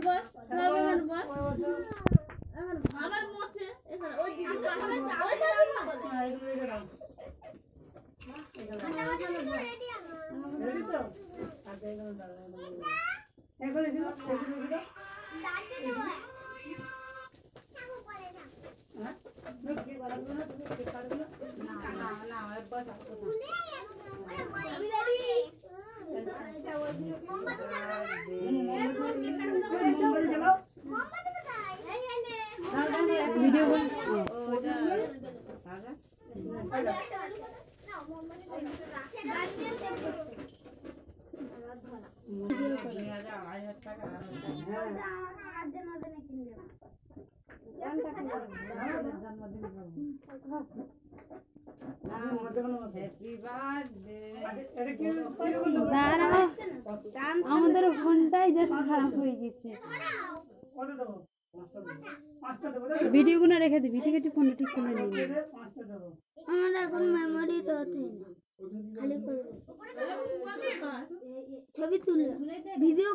বস সব এখানে বস এখন আবার মোছে এখানে ওই দিকে ওই রেডি তো আচ্ছা এখানে দাঁড়াও এখানে দিও দাঁড়িয়ে দেব হ্যাঁ কি বাড়াবো না তুমি কি পারবে না না না একবার ভুলে আমি রেডি আচ্ছা ওই মোমবাতি জ্বালাও মোমবাতি কোথায় এই নে ভিডিও বল ওটা আগা না মোমবাতি রাখে দাঁড়িয়ে আমাদের ফোনটাই জাস্ট খারাপ হয়ে গেছে ভিডিওগুলো রেখে দিবি ঠিক আছে ফোনটা ঠিক করে নিবি আমার এখন মেমোরি রয়েছে না খালি করে ছবি তুলে ভিডিও